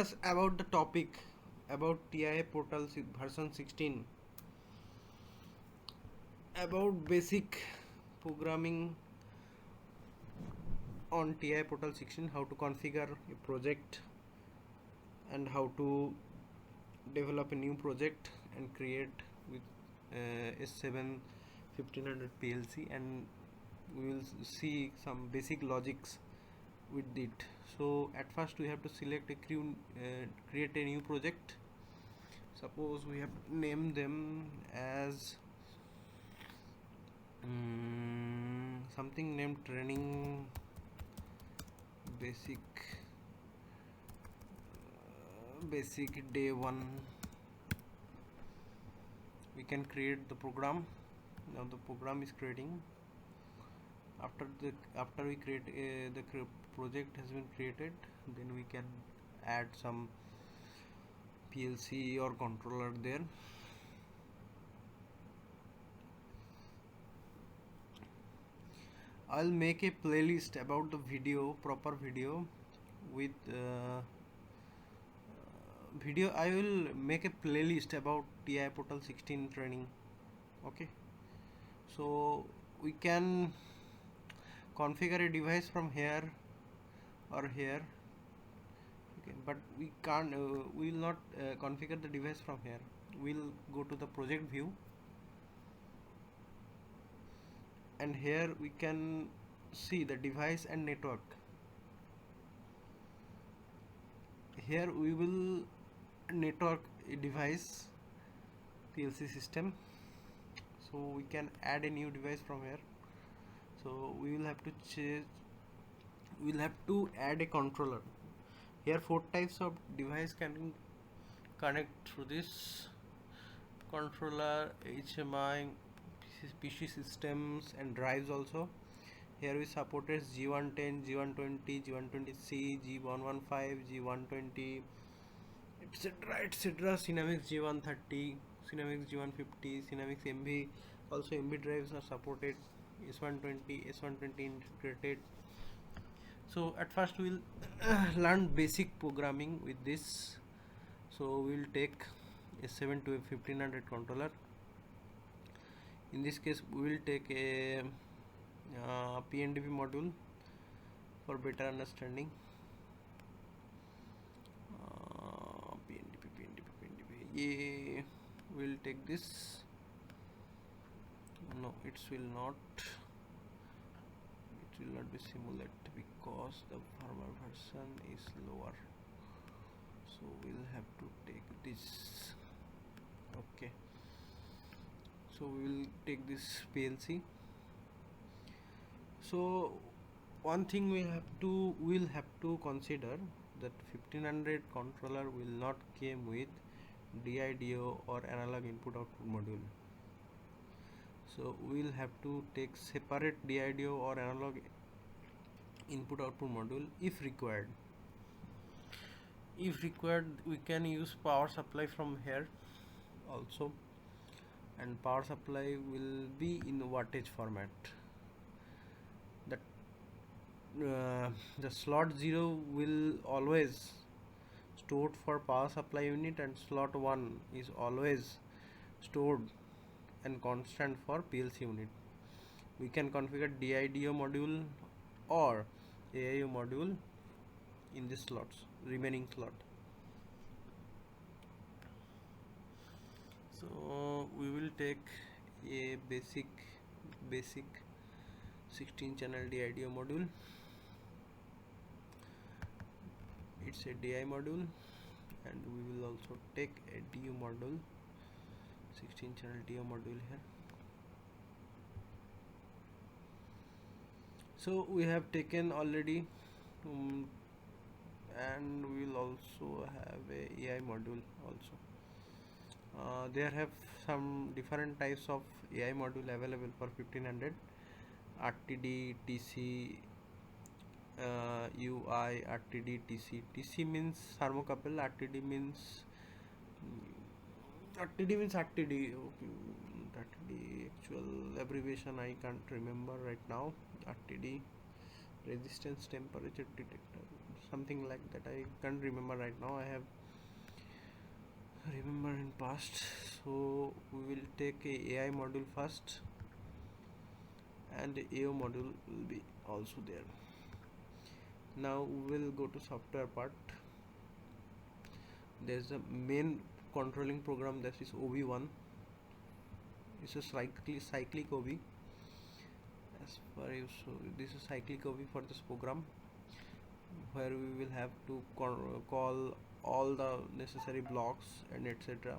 discuss about the topic about TIA Portal version 16, about basic programming on TIA Portal 16, how to configure a project and how to develop a new project and create with S7 1500 PLC, and we will see some basic logics with it. So at first we have to select a create a new project. Suppose we have named them as something named Training Basic day 1. We can create the program. Now the program is creating. After we create the project has been created, then we can add some PLC or controller there. I'll make a playlist about the proper video with video. I will make a playlist about TI Portal 16 training. Okay, so we can configure a device from here or here. Okay, but we can't we will not configure the device from here. We'll go to the project view, and here we can see the device and network. Here we will network a device PLC system, so we can add a new device from here. So we will have to add a controller. Here 4 types of device can connect through this controller: HMI, PC systems and drives also. Here we supported G110, G120, G120C, G115, G120, etc. Cinemix G130, Cinemix G150, Cinemix MV. Also MV drives are supported. S120 integrated. So at first we'll learn basic programming with this. So we'll take a S7 to a 1500 controller. In this case we will take a PNDB module for better understanding. PNDB. Yeah, we'll take this. No, it will not be simulated because the firmware version is lower, so we'll have to take this. Okay, so we will take this PLC. So one thing we'll have to consider that 1500 controller will not came with DIDO or analog input output module. So we'll have to take separate DIDO or analog input output module if required. If required, we can use power supply from here also, and power supply will be in wattage format. That the slot 0 will always stored for power supply unit, and slot 1 is always stored and constant for PLC unit. We can configure DIDO module or AIO module in this remaining slot. So we will take a basic 16 channel DIDO module. It's a DI module, and we will also take a DU module, 16 channel DU module here. So we have taken already, and we will also have a AI module also. There have some different types of AI module available for 1500: RTD, TC, UI, RTD, TC. TC means thermocouple, RTD means RTD. Okay, RTD actual abbreviation I can't remember right now. RTD, resistance temperature detector. something like that. I can't remember right now. I have remember in past. So we will take a AI module first, and the AO module will be also there. Now we will go to software part. There's a main controlling program, that is OB1. It's a cyclic OB. As far as so this is cyclic OB for this program, where we will have to call all the necessary blocks and etc.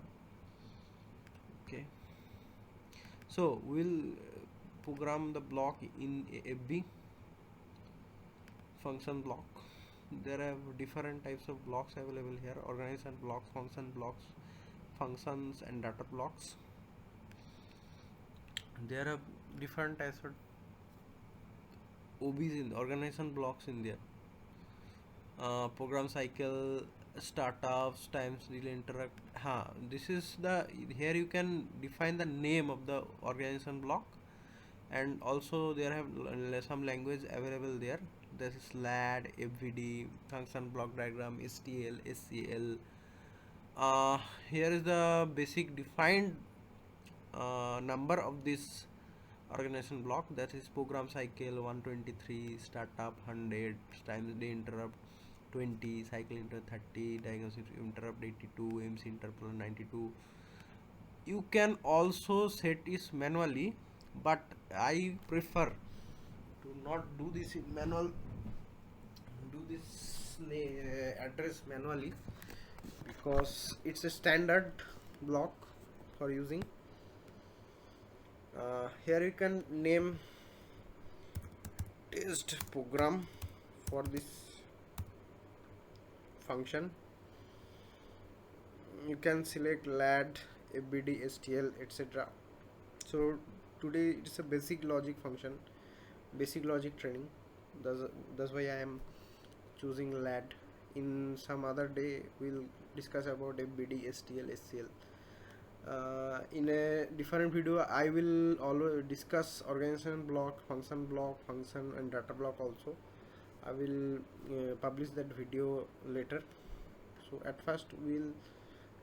Okay, so we'll program the block in FB function block. There are different types of blocks available here: organization blocks, function blocks, functions and data blocks. There are different types of OBs in organization blocks in there. Program cycle, startups, times, delay, interrupt. This is the, here you can define the name of the organization block, and also there have some language available there. This is LAD, FVD, function block diagram, STL, SCL. Here is the basic defined number of this organization block, that is program cycle 123, startup 100, times day interrupt 20, cycle interrupt 30, diagnostic interrupt 82, MC interrupt 92. You can also set it manually, but I prefer to not do this in manual, do this address manually, because it's a standard block for using. Here you can name test program for this function. You can select LAD, FBD, STL, etc. So today it's a basic logic function, basic logic training. That's why I am choosing LAD. In some other day we'll discuss about FBD, STL, SCL. In a different video I will always discuss organization block, function and data block also. I will publish that video later. So at first we'll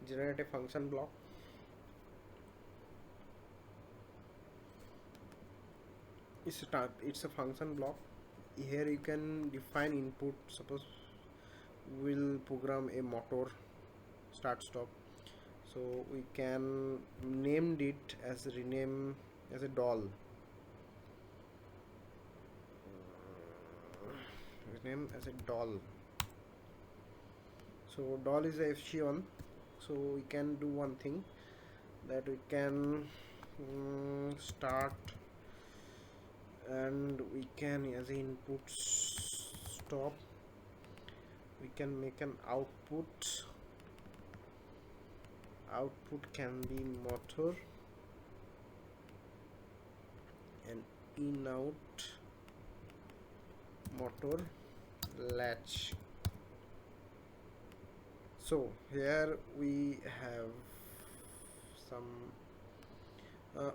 generate a function block. It's a function block. Here you can define input. Suppose we'll program a motor, start stop. So we can name it as rename as a doll. Name as a doll. So doll is a FC1. So we can do one thing, that we can start, and we can as input stop. We can make an output. Output can be motor, and in out motor latch. So here we have some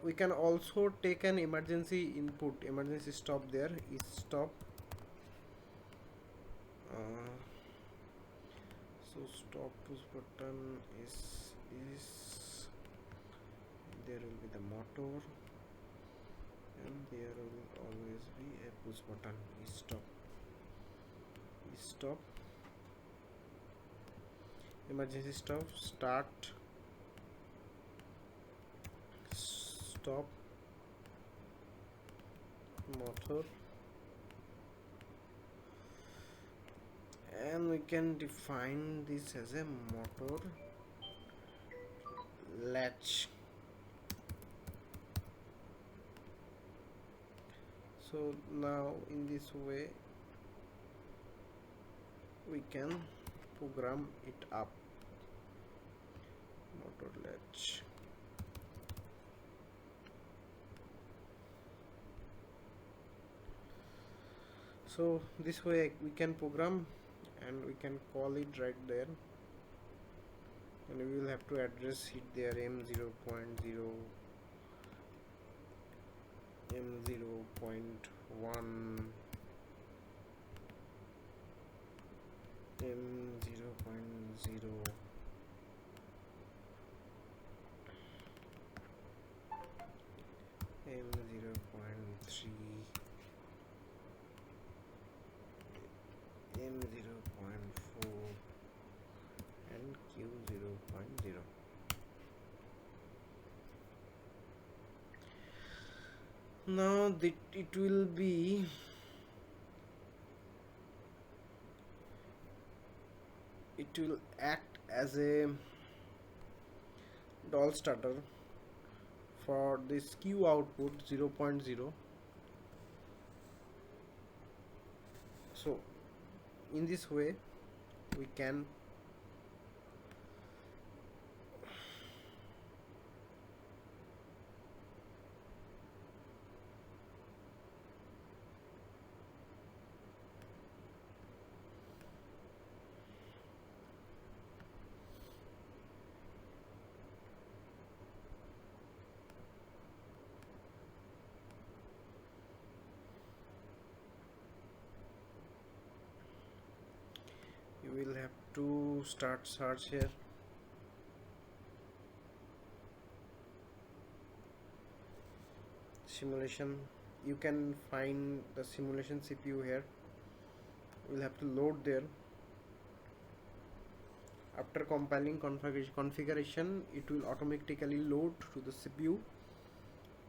we can also take an emergency input, emergency stop. There is stop. So stop push button is there will be the motor, and there will always be a push button. Stop, emergency stop, start, stop, motor, and we can define this as a motor latch. So now in this way we can program it up, motor latch. So this way we can program, and we can call it right there, and we will have to address it there, M0.0, M0.1, M0.0, M0.3, M0.4 and Q0.0. Now it will be it will act as a doll starter for this Q output 0.0. So in this way we can you will have to start search here. Simulation, you can find the simulation CPU here. We'll have to load there. After compiling configuration, it will automatically load to the CPU,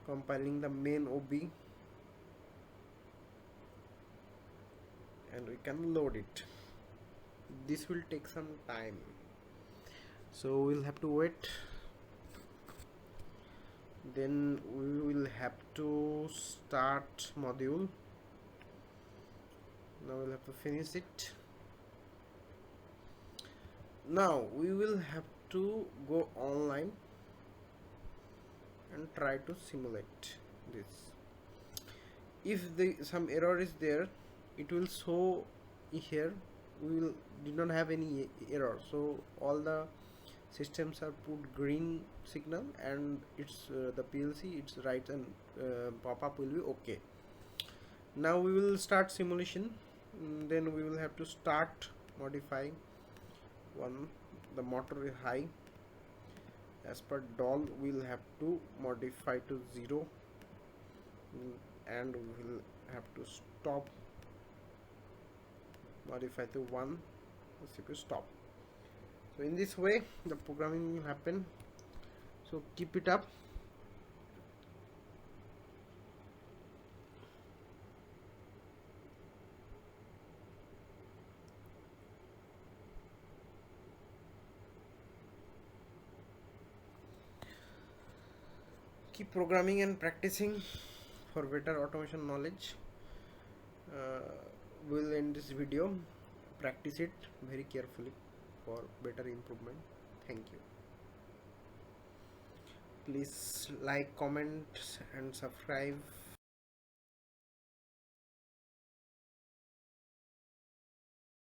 compiling the main OB, and we can load it. This will take some time, so we'll have to wait. Then we will have to start module. Now we'll have to finish it. Now we will have to go online and try to simulate this. If some error is there, it will show here. We did not have any error, so all the systems are put green signal, and it's the PLC, its write and pop-up will be okay. Now we will start simulation. Then we will have to start modify one. The motor is high. As per doll, we will have to modify to 0, and we will have to stop, modify to 1, the CPU stop. So in this way the programming will happen. So keep it up. Keep programming and practicing for better automation knowledge. We'll end this video. Practice it very carefully for better improvement. Thank you. Please like, comment and subscribe